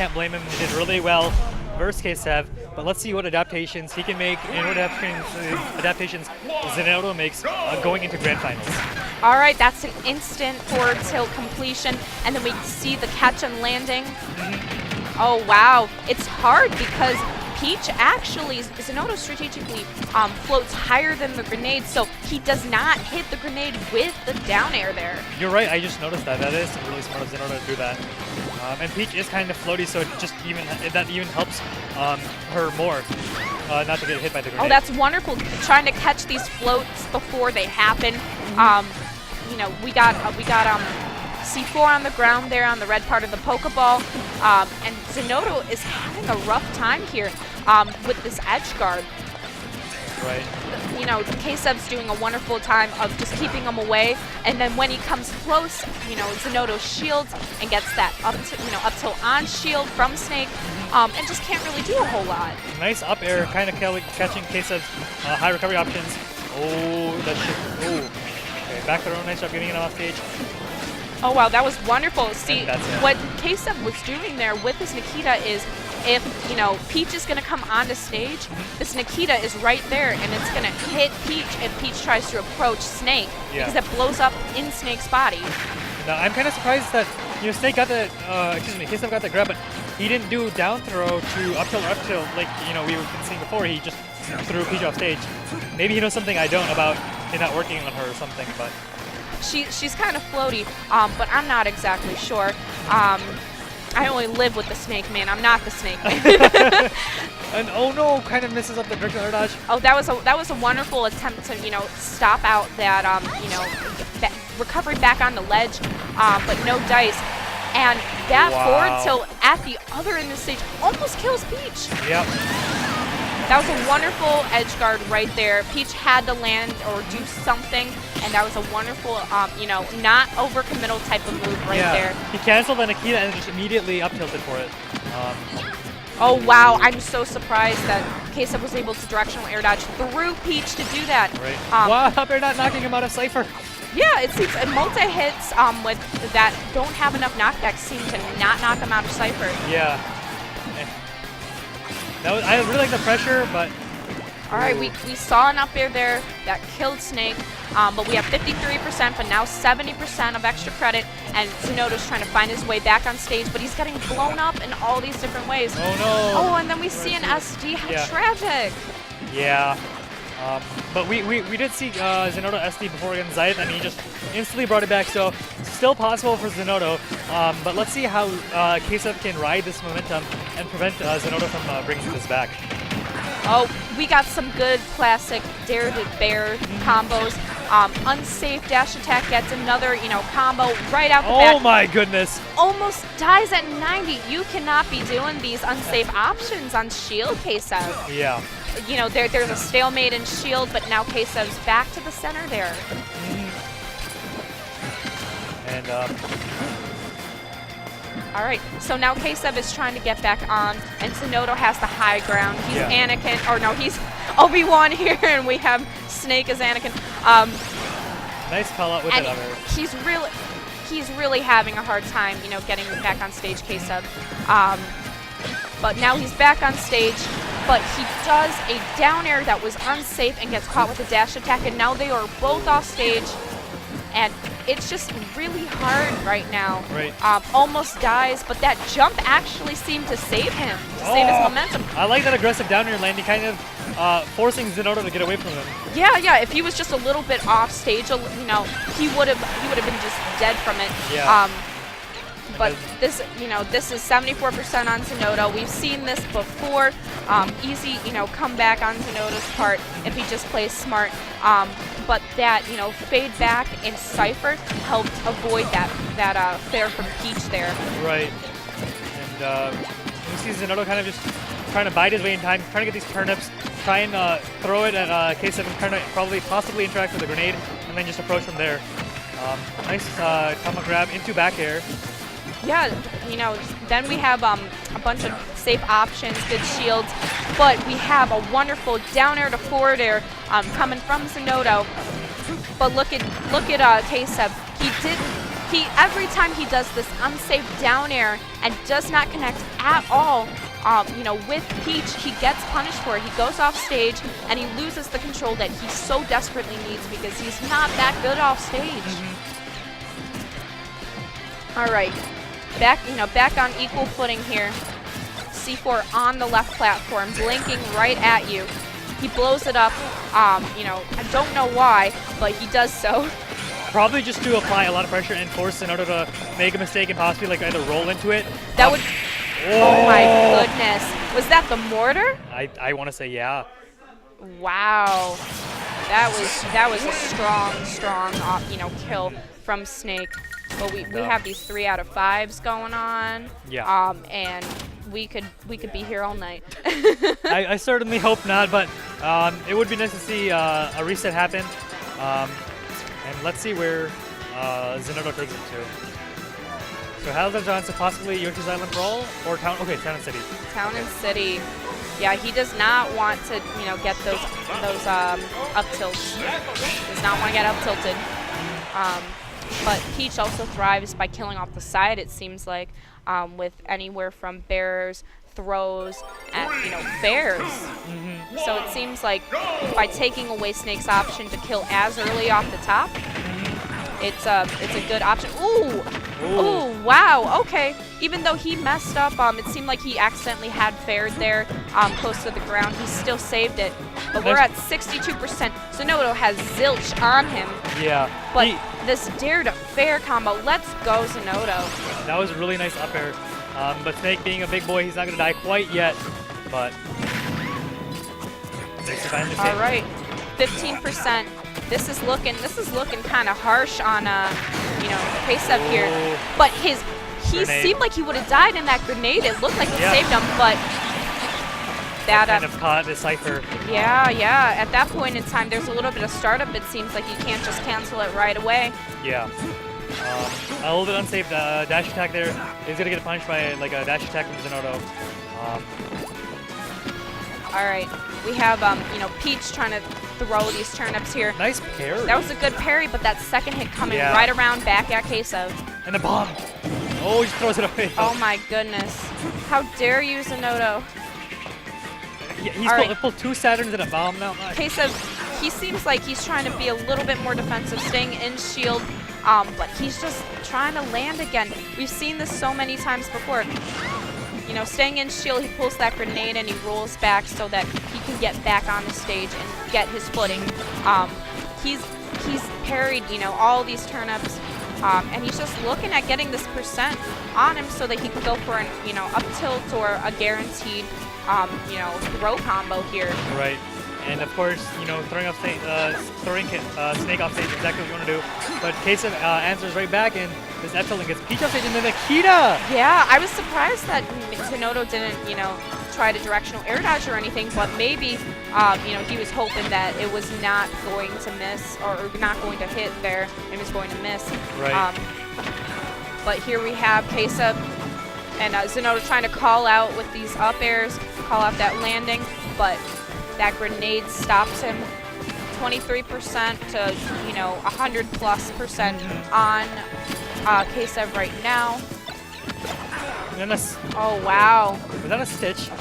can't blame him. He did really well versus Ksev, but let's see what adaptations he can make and what adaptations Zinoto makes going into Grand Finals. All right, that's an instant forward tilt completion, and then we see the catch and landing. Oh, wow. It's hard because Peach actually, Zinoto strategically floats higher than the grenade, so he does not hit the grenade with the down air there. You're right, I just noticed that. That is really smart of Zinoto to do that. And Peach is kind of floaty, so that even helps her more not to get hit by the grenade. Oh, that's wonderful. Trying to catch these floats before they happen. You know, we got C4 on the ground there on the red part of the Pokeball, and Zinoto is having a rough time here with this edge guard. Right. You know, Ksev's doing a wonderful time of just keeping him away, and then when he comes close, you know, Zinoto shields and gets that up tilt on shield from Snake, and just can't really do a whole lot. Nice up air, kind of catching Ksev's high recovery options. Oh, that shit. Oh. Okay, back throw, nice job getting it off stage. Oh wow, that was wonderful. See, what Ksev was doing there with his Nikita is, if, you know, Peach is going to come onto stage, this Nikita is right there, and it's going to hit Peach if Peach tries to approach Snake, because it blows up in Snake's body. Now, I'm kind of surprised that, you know, Snake got the, Ksev got the grab, but he didn't do down throw to up tilt or up tilt like, you know, we've been seeing before. He just threw Peach off stage. Maybe he knows something I don't about it not working on her or something, but... She's kind of floaty, but I'm not exactly sure. I only live with the Snake Man. I'm not the Snake Man. And oh no, kind of misses up the directional air dodge. Oh, that was a wonderful attempt to, you know, stop out that you know, that recovery back on the ledge, but no dice. And that forward tilt at the other end of the stage almost kills Peach. Yep. That was a wonderful edge guard right there. Peach had to land or do something, and that was a wonderful, you know, not overcommittal type of move right there. He canceled the Nikita and just immediately up tilted for it. Oh wow, I'm so surprised that Ksev was able to directional air dodge through Peach to do that. Right. Wow, up air not knocking him out of Cypher. Yeah, it seems multi-hits with that don't have enough knockbacks seem to not knock him out of Cypher. Yeah. I really like the pressure, but... All right, we saw an up air there that killed Snake, but we have 53%, but now 70% of extra credit, and Zinoto's trying to find his way back on stage, but he's getting blown up in all these different ways. Oh no! Oh, and then we see an SD. How tragic! Yeah. But we did see Zinoto SD before against Zayat, and he just instantly brought it back, so still possible for Zinoto. But let's see how Ksev can ride this momentum and prevent Zinoto from bringing this back. Oh, we got some good classic Dare to Bear combos. Unsafe dash attack gets another, you know, combo right out the back. Oh my goodness! Almost dies at 90. You cannot be doing these unsafe options on shield, Ksev. Yeah. You know, there's a stalemate in shield, but now Ksev's back to the center there. And all right, so now Ksev is trying to get back on, and Zinoto has the high ground. He's Anakin, or no, he's Obi-Wan here, and we have Snake as Anakin. Nice call out with it over. He's really having a hard time, you know, getting back on stage, Ksev. But now he's back on stage, but he does a down air that was unsafe and gets caught with a dash attack, and now they are both off stage, and it's just really hard right now. Right. Almost dies, but that jump actually seemed to save him, to save his momentum. I like that aggressive down air landing, kind of forcing Zinoto to get away from him. Yeah. If he was just a little bit off stage, you know, he would have been just dead from it. Yeah. But this, you know, this is 74% on Zinoto. We've seen this before. Easy, you know, comeback on Zinoto's part if he just plays smart. But that, you know, fade back in Cypher helped avoid that fair from Peach there. Right. And you see Zinoto kind of just trying to bide his way in time, trying to get these turnips, try and throw it at Ksev and kind of possibly interact with the grenade, and then just approach from there. Nice combo grab into back air. Yeah, you know, then we have a bunch of safe options, good shields, but we have a wonderful down air to forward air coming from Zinoto. But look at Ksev. Every time he does this unsafe down air and does not connect at all, you know, with Peach, he gets punished for it. He goes off stage and he loses the control that he so desperately needs because he's not that good off stage. All right, back on equal footing here. C4 on the left platform, blinking right at you. He blows it up. You know, I don't know why, but he does so. Probably just to apply a lot of pressure and force Zinoto to make a mistake and possibly like either roll into it. That would. Oh my goodness! Was that the mortar? I want to say yeah. Wow, that was a strong you know, kill from Snake. But we have these 3 out of 5s going on. Yeah. And we could be here all night. I certainly hope not, but it would be nice to see a reset happen. And let's see where Zinoto takes it to. So Halzar Johnson, possibly Yoshi's Island Brawl or Town? Okay, Town and City. Town and City. Yeah, he does not want to, you know, get those up tilts. Does not want to get up tilted. But Peach also thrives by killing off the side. It seems like with anywhere from bears, throws, and you know, bears. So it seems like by taking away Snake's option to kill as early off the top, it's a good option. Ooh. Ooh, wow, okay. Even though he messed up, it seemed like he accidentally had fared there close to the ground. He still saved it. But we're at 62%. Zinoto has zilch on him. Yeah. But this dare to fair combo, let's go Zinoto. That was a really nice up air. But Snake being a big boy, he's not going to die quite yet. But all right, 15%. This is looking kind of harsh on you know, Ksev here. But he seemed like he would have died in that grenade. It looked like it saved him, but that kind of caught the Cypher. Yeah. At that point in time, there's a little bit of startup. It seems like you can't just cancel it right away. Yeah. A little bit unsafe dash attack there. He's gonna get punished by like a dash attack from Zinoto. All right, we have you know, Peach trying to throw these turnips here. Nice parry. That was a good parry, but that second hit coming right around back at Ksev. And the bomb. Oh, he just throws it away. Oh my goodness! How dare you, Zinoto? Yeah, he's pulled 2 Saturns and a bomb now. Ksev, he seems like he's trying to be a little bit more defensive, staying in shield. But he's just trying to land again. We've seen this so many times before. You know, staying in shield, he pulls that grenade and he rolls back so that he can get back on the stage and get his footing. He's parried, you know, all these turnips, and he's just looking at getting this percent on him so that he can go for an, you know, up tilt or a guaranteed, you know, throw combo here. Right. And of course, you know, throwing Snake off stage is exactly what you want to do. But Ksev answers right back, and this F tilt gets Peach off stage, and then Akita! Yeah, I was surprised that Zinoto didn't, you know, try to directional air dodge or anything, but maybe, you know, he was hoping that it was not going to miss or not going to hit there, and was going to miss. Right. But here we have Ksev and Zinoto trying to call out with these up airs, call out that landing, but that grenade stops him. 23% to, you know, 100+% on Ksev right now. Oh wow! Was that a stitch?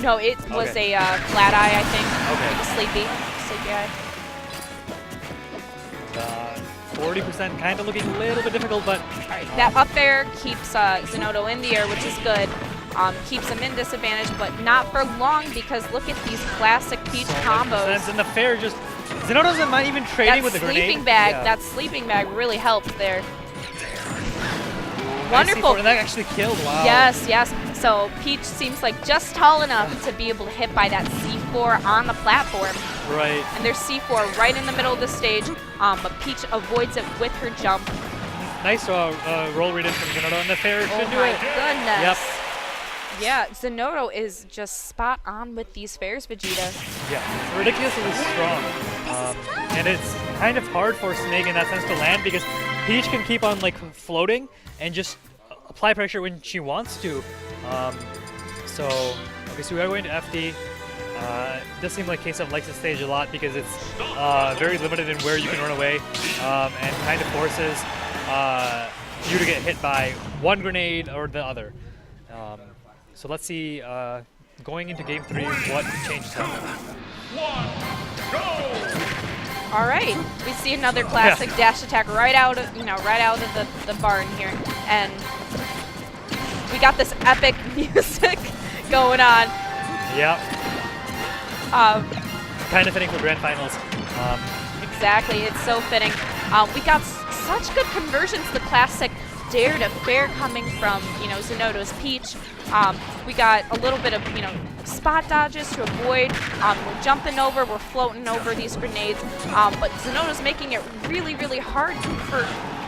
No, it was a flat eye, I think. Okay. Sleepy eye. 40% kind of looking a little bit difficult, but that up air keeps Zinoto in the air, which is good. Keeps him in disadvantage, but not for long because look at these classic Peach combos. And the fair just Zinoto's not even trading with the grenade. That sleeping bag really helped there. Wonderful. And that actually killed. Wow. Yes. So Peach seems like just tall enough to be able to hit by that C4 on the platform. Right. And there's C4 right in the middle of the stage, but Peach avoids it with her jump. Nice roll read in from Zinoto, and the fair should do it. Oh my goodness. Yep. Yeah, Zinoto is just spot on with these fairs, Vegeta. Yeah, ridiculously strong. And it's kind of hard for Snake in that sense to land because Peach can keep on like floating and just apply pressure when she wants to. So we are going to FD. It does seem like Ksev likes the stage a lot because it's very limited in where you can run away and kind of forces you to get hit by one grenade or the other. So let's see, going into game 3, what changes happen. All right, we see another classic dash attack right out of the barn here, and we got this epic music going on. Yep. Kind of fitting for Grand Finals. Exactly, it's so fitting. We got such good conversions. The classic dare to fair coming from Zinoto's Peach. We got a little bit of spot dodges to avoid. We're jumping over, we're floating over these grenades, but Zinoto's making it really, really hard for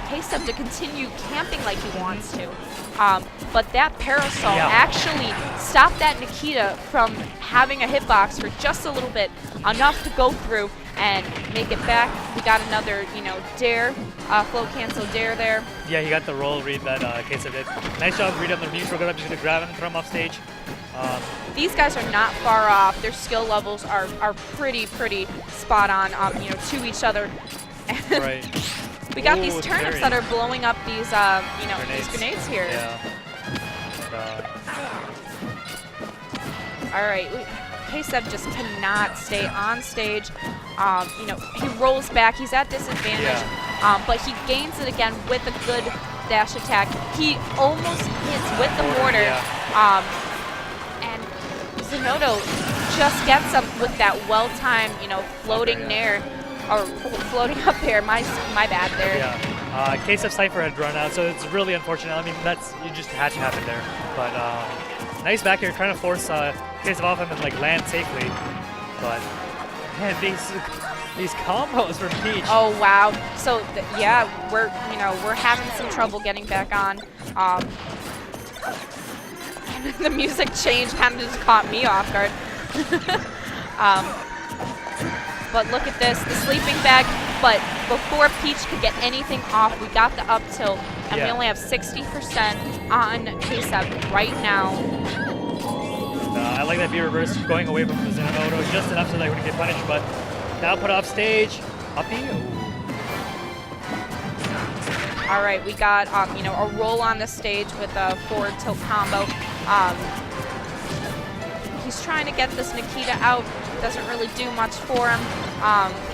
Ksev to continue camping like he wants to. But that parasol actually stopped that Nikita from having a hitbox for just a little bit, enough to go through and make it back. We got another, dare, float cancel dare there. Yeah, he got the roll read that Ksev did. Nice job read on the neutral. We're just going to grab him and throw him off stage. These guys are not far off. Their skill levels are pretty spot on, to each other. Right. We got these turnips that are blowing up these, these grenades here. Yeah. All right, Ksev just cannot stay on stage. He rolls back. He's at disadvantage, but he gains it again with a good dash attack. He almost hits with the mortar, and Zinoto just gets him with that well-timed, floating nair. Or floating up there, my bad there. Yeah, Ksev Cypher had run out, so it's really unfortunate. I mean, you just had to happen there. But nice back here, trying to force Ksev off him and land safely. But man, these combos from Peach. Oh wow! So we're having some trouble getting back on. The music change kind of just caught me off guard. But look at this, the sleeping bag. But before Peach could get anything off, we got the up tilt, and we only have 60% on Ksev right now. I like that B reverse going away from the Zinoto just enough so that we wouldn't get punished, but now put off stage. Uppy. All right, we got a roll on the stage with a forward tilt combo. He's trying to get this Nikita out. Doesn't really do much for him.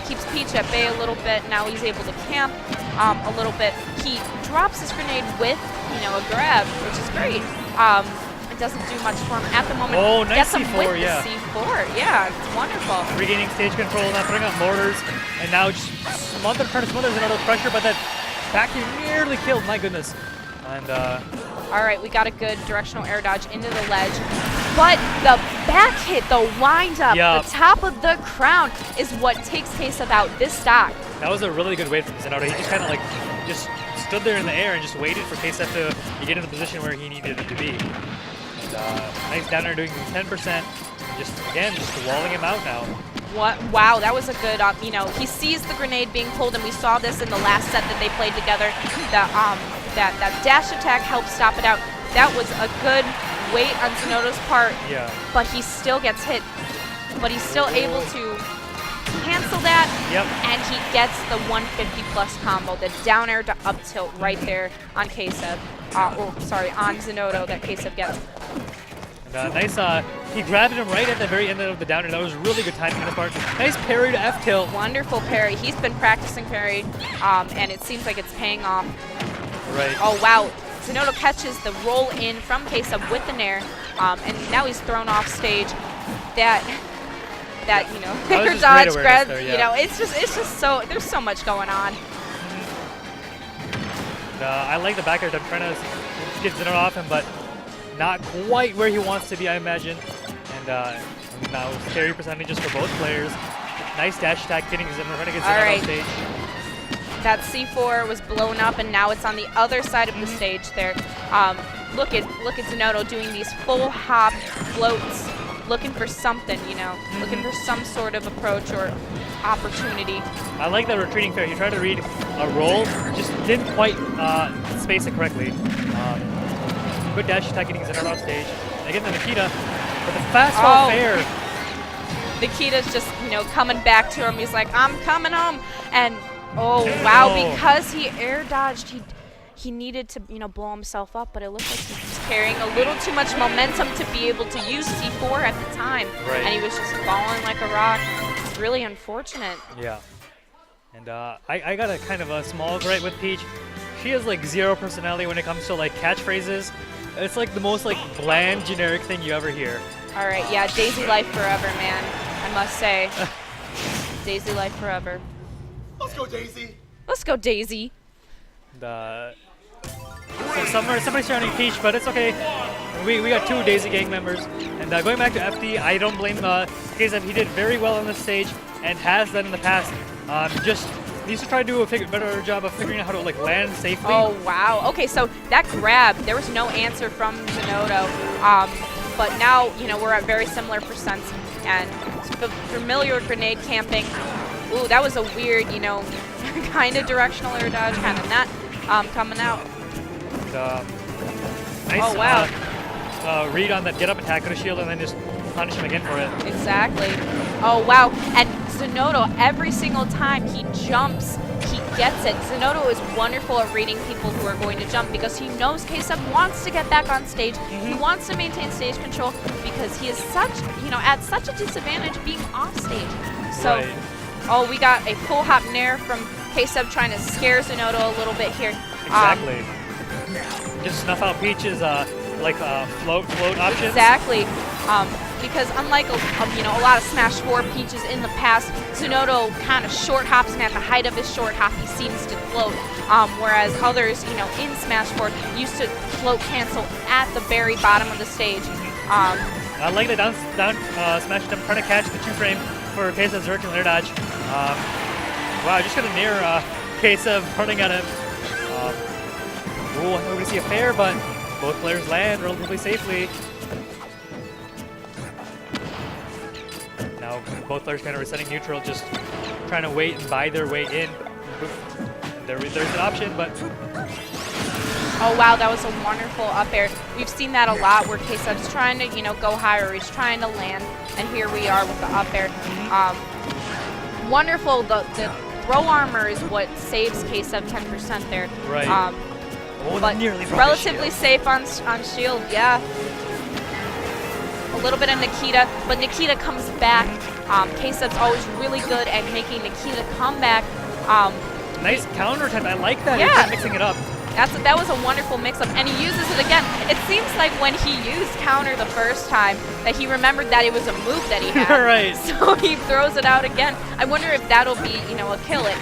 Keeps Peach at bay a little bit. Now he's able to camp a little bit. He drops his grenade with, a grab, which is great. It doesn't do much for him at the moment. Oh, nice Gets him C4, with the C4. Yeah, it's wonderful. Regaining stage control, now throwing out mortars, and now just trying to smother Zinoto pressure, but that back here nearly killed, my goodness. And all right, we got a good directional air dodge into the ledge. But the back hit, the wind up, the top of the crown is what takes Ksev out this stock. That was a really good wait from Zinoto. He just kind of just stood there in the air and just waited for Ksev to get in the position where he needed it to be. And, nice down there doing 10%. Just walling him out now. What? Wow, that was a good, he sees the grenade being pulled, and we saw this in the last set that they played together. That dash attack helped stop it out. That was a good wait on Zinoto's part, but he still gets hit. But he's still able to cancel that, and he gets the 150 plus combo, the down air to up tilt right there on Ksev, on Zinoto that Ksev gets. And, nice, he grabbed him right at the very end of the down air. That was really good timing on his part. Nice parry to F tilt. Wonderful parry. He's been practicing parry, and it seems like it's paying off. Right. Oh wow. Zinoto catches the roll in from Ksev with the nair, and now he's thrown off stage. That air dodge grab, it's just so, there's so much going on. I like the back air. I'm trying to get Zinoto off him, but not quite where he wants to be, I imagine. And now carry percentages for both players. Nice dash attack getting Zinoto, trying to get Zinoto off stage. That C4 was blown up, and now it's on the other side of the stage there. Look at Zinoto doing these full hop floats, looking for something, looking for some sort of approach or opportunity. I like that retreating fair. He tried to read a roll, just didn't quite space it correctly. Good dash attack getting Zinoto off stage. And again, the Nikita with the fastball fair. Nikita's just, coming back to him. He's like, I'm coming home. And oh wow, because he air dodged, he needed to, blow himself up, but it looks like he was carrying a little too much momentum to be able to use C4 at the time. Right. And he was just falling like a rock. It's really unfortunate. Yeah. And I got a kind of a small gripe with Peach. She has like zero personality when it comes to like catchphrases. It's like the most like bland, generic thing you ever hear. All right, yeah, Daisy life forever, man. I must say, Daisy life forever. Let's go, Daisy. Let's go, Daisy. So somebody's surrounding Peach, but it's okay. We got 2 Daisy gang members. And going back to FD, I don't blame Ksev. He did very well on this stage and has done in the past. Just needs to try to do a better job of figuring out how to like land safely. Oh wow. Okay, so that grab, there was no answer from Zinoto. But now, we're at very similar percents, and familiar with grenade camping. Ooh, that was a weird, kind of directional air dodge, kind of not coming out. Nice. Oh wow. Read on that get up attack on a shield and then just punish him again for it. Exactly. Oh wow. And Zinoto, every single time he jumps, he gets it. Zinoto is wonderful at reading people who are going to jump because he knows Ksev wants to get back on stage. He wants to maintain stage control because he is such, at such a disadvantage being off stage. So, Right. Oh, we got a full hop nair from Ksev trying to scare Zinoto a little bit here. Exactly. Just snuff out Peach's float options. Exactly. Because unlike a lot of Smash 4 Peaches in the past, Zinoto kind of short hops, and at the height of his short hop, he seems to float. Whereas others, in Smash 4, used to float cancel at the very bottom of the stage. I like the down smash attempt, trying to catch the 2-frame for Ksev's virtual air dodge. Wow, just gonna near Ksev running at him. We're going to see a fair, but both players land relatively safely. Now both players kind of resetting neutral, just trying to wait and buy their way in. There's an option, but... Oh wow, that was a wonderful up air. We've seen that a lot where Ksev's trying to, go higher, he's trying to land, and here we are with the up air. Wonderful, the throw armor is what saves Ksev 10% there. Right. But nearly relatively safe on shield, yeah. A little bit of Nikita, but Nikita comes back. Ksev's always really good at making Nikita come back. Nice counter attempt. I like that. Yeah. He's mixing it up. That was a wonderful mix-up, and he uses it again. It seems like when he used counter the first time that he remembered that it was a move that he had. Right. So he throws it out again. I wonder if that'll be, a kill it.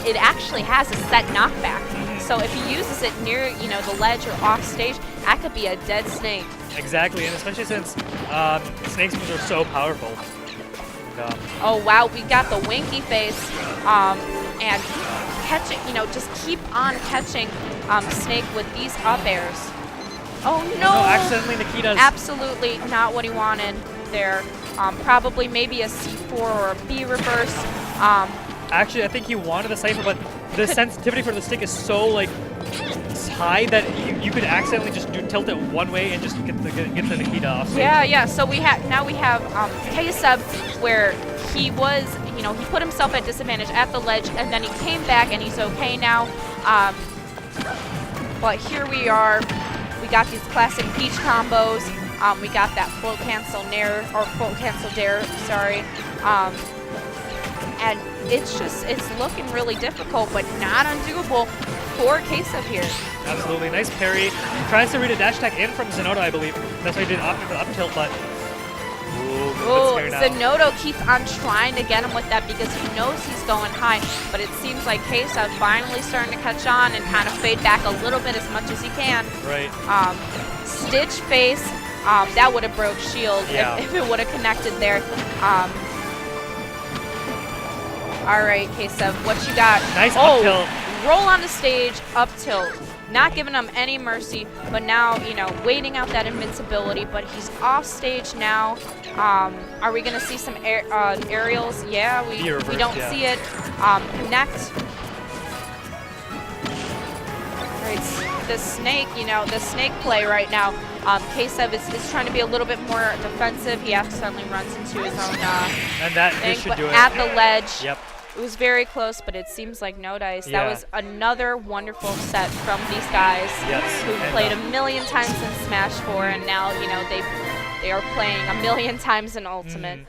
It actually has a set knockback. So if he uses it near, the ledge or off stage, that could be a dead snake. Exactly, and especially since Snake's moves are so powerful. And, oh wow, we got the winky face, and catching, just keep on catching Snake with these up airs. Oh no! No, accidentally Nikita's. Absolutely not what he wanted there. Probably maybe a C4 or a B reverse. Actually, I think he wanted a Cypher, but the sensitivity for the stick is so high that you could accidentally just tilt it one way and just get the Nikita off stage. Yeah. So we have Ksev where he was, he put himself at disadvantage at the ledge, and then he came back and he's okay now. But here we are. We got these classic Peach combos. We got that float cancel nair or float cancel dare. Sorry. And it's looking really difficult, but not undoable for Ksev here. Absolutely. Nice parry. Tries to read a dash attack in from Zinoto, I believe. That's why he did opt for the up tilt, but... Ooh, Zinoto keeps on trying to get him with that because he knows he's going high, but it seems like Ksev finally starting to catch on and kind of fade back a little bit as much as he can. Right. Stitch face, that would have broke shield if it would have connected there. All right, Ksev, what you got? Nice up tilt. Roll on the stage, up tilt. Not giving him any mercy, but now, waiting out that invincibility, but he's off stage now. Are we going to see some aerials? Yeah, we don't see it. Connect. All right, the snake, the snake play right now. Ksev is trying to be a little bit more defensive. He accidentally runs into his own and that thing, should but do it. at the ledge. Yep. It was very close, but it seems like no dice. Yeah. That was another wonderful set from these guys Yes. who And, played a million times in Smash 4, and now, you know, they are playing a million times in Ultimate.